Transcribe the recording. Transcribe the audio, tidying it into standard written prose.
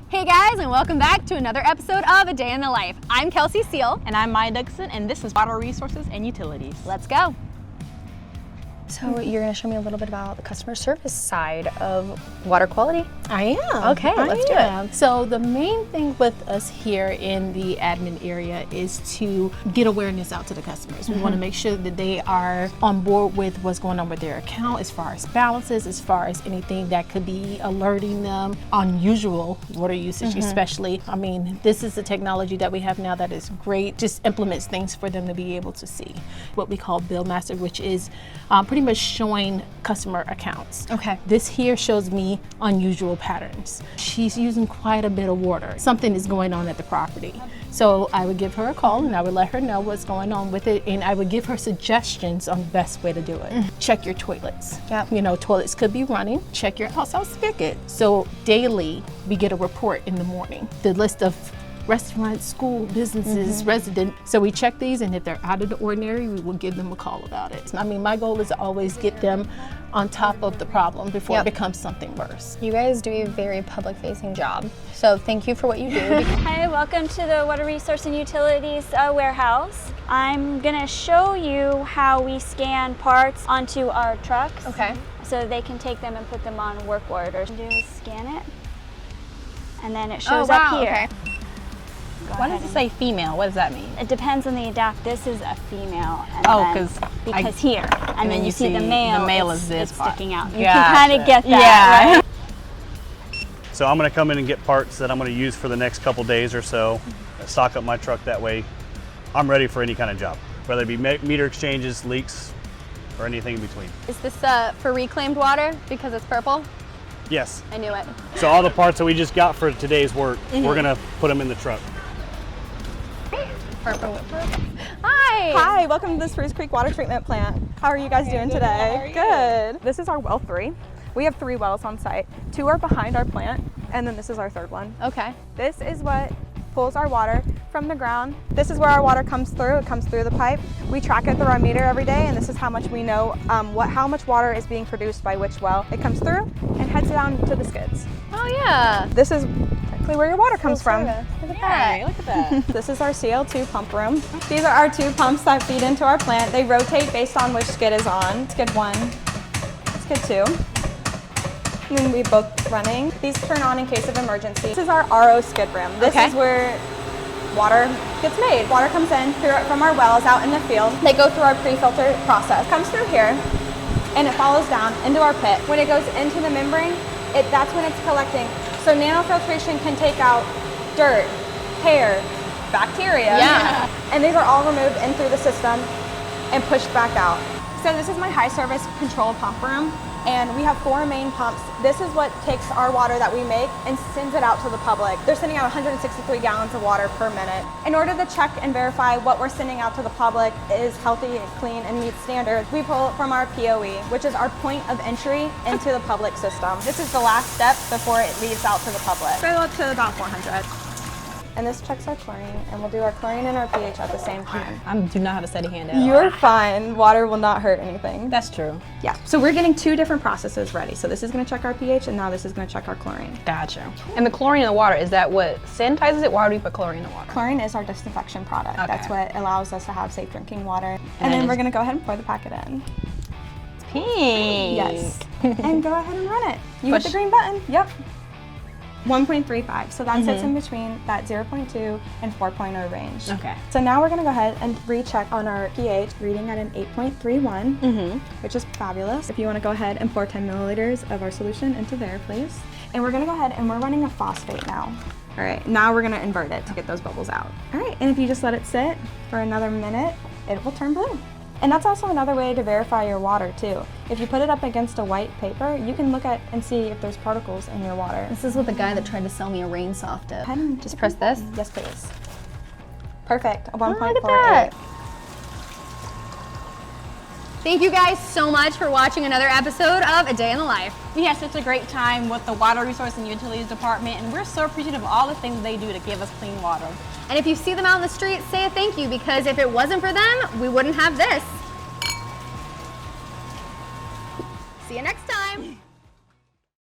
Hey guys, and welcome back to another episode of A Day in the Life. I'm Kelsee Seel. And I'm Maya Duckson, and this is Water Resources and Utilities. Let's go. So you're going to show me a little bit about the customer service side of water quality? I am. Okay, let's do it. So the main thing with us here in the admin area is to get awareness out to the customers. We want to make sure that they are on board with what's going on with their account as far as balances, as far as anything that could be alerting them unusual water usage, especially. I mean, this is the technology that we have now that is great, just implements things for them to be able to see. What we call Bill Master, which is pretty much showing customer accounts. Okay. This here shows me unusual patterns. She's using quite a bit of water. Something is going on at the property. So I would give her a call and I would let her know what's going on with it, and I would give her suggestions on the best way to do it. Check your toilets. Yep. You know, toilets could be running. Check your outside spigot. So daily we get a report in the morning. The list of restaurants, school, businesses, resident. So we check these, and if they're out of the ordinary, we will give them a call about it. I mean, my goal is to always get them on top of the problem before it becomes something worse. You guys do a very public-facing job, so thank you for what you do. Hi, welcome to the Water Resource and Utilities warehouse. I'm gonna show you how we scan parts onto our trucks. Okay. So they can take them and put them on work orders. Do is scan it, and then it shows up here. Okay. Why does it say female? What does that mean? It depends on the adapt. This is a female. And Oh, then- 'cause because here, and then you see the male. The male it's, is this it's part. sticking out. You can kind of get that. Yeah. Right? So I'm going to come in and get parts that I'm going to use for the next couple days or so, stock up my truck that way. I'm ready for any kind of job, whether it be meter exchanges, leaks, or anything in between. Is this for reclaimed water because it's purple? Yes. I knew it. So all the parts that we just got for today's work, we're going to put them in the truck. Hi. Hi, welcome to the Spruce Creek Water Treatment Plant. How are you guys doing today? Good. This is our well 3. We have 3 wells on site. 2 are behind our plant, and then this is our 3rd one. Okay. This is what pulls our water from the ground. This is where our water comes through. It comes through the pipe. We track it through our meter every day, and this is how much we know how much water is being produced by which well. It comes through and heads down to the skids. Oh yeah. This is exactly where your water comes from. Look at that. Look at that. This is our CL2 pump room. These are our 2 pumps that feed into our plant. They rotate based on which skid is on. Skid 1, skid 2. And then we both running. These turn on in case of emergency. This is our RO skid room. This is where water gets made. Water comes in from our wells out in the field. They go through our pre-filter process. Comes through here and it follows down into our pit. When it goes into the membrane, that's when it's collecting. So nanofiltration can take out dirt, hair, bacteria. Yeah. And these are all removed in through the system and pushed back out. So this is my high service control pump room, and we have 4 main pumps. This is what takes our water that we make and sends it out to the public. They're sending out 163 gallons of water per minute. In order to check and verify what we're sending out to the public is healthy, clean, and meets standards, we pull it from our POE, which is our point of entry into the public system. This is the last step before it leaves out to the public. Go up to about 400. And this checks our chlorine, and we'll do our chlorine and our pH at the same time. I do not have a steady hand at all. You're fine. Water will not hurt anything. That's true. Yeah, so we're getting 2 different processes ready. So this is gonna check our pH, and now this is gonna check our chlorine. Gotcha. And the chlorine in the water, is that what sanitizes it? Why do we put chlorine in the water? Chlorine is our disinfection product. Okay. That's what allows us to have safe drinking water. And then we're gonna go ahead and pour the packet in. Pink. Yes. And go ahead and run it. You hit the green button. Yep. 1.35, so that sits in between that 0.2 and 4.0 range. Okay. So now we're gonna go ahead and recheck on our pH, reading at an 8.31, which is fabulous. If you wanna go ahead and pour 10 milliliters of our solution into there, please. And we're gonna go ahead and we're running a phosphate now. All right, now we're gonna invert it to get those bubbles out. All right, and if you just let it sit for another minute, it will turn blue. And that's also another way to verify your water too. If you put it up against a white paper, you can look at and see if there's particles in your water. This is what the guy that tried to sell me a rain soft did. Go ahead and Just press this. Yes, please. Perfect. A 1.48. Look at that. Thank you guys so much for watching another episode of A Day in the Life. We had such a great time with the Water Resource and Utilities Department, and we're so appreciative of all the things they do to give us clean water. And if you see them out in the street, say a thank you, because if it wasn't for them, we wouldn't have this. See you next time.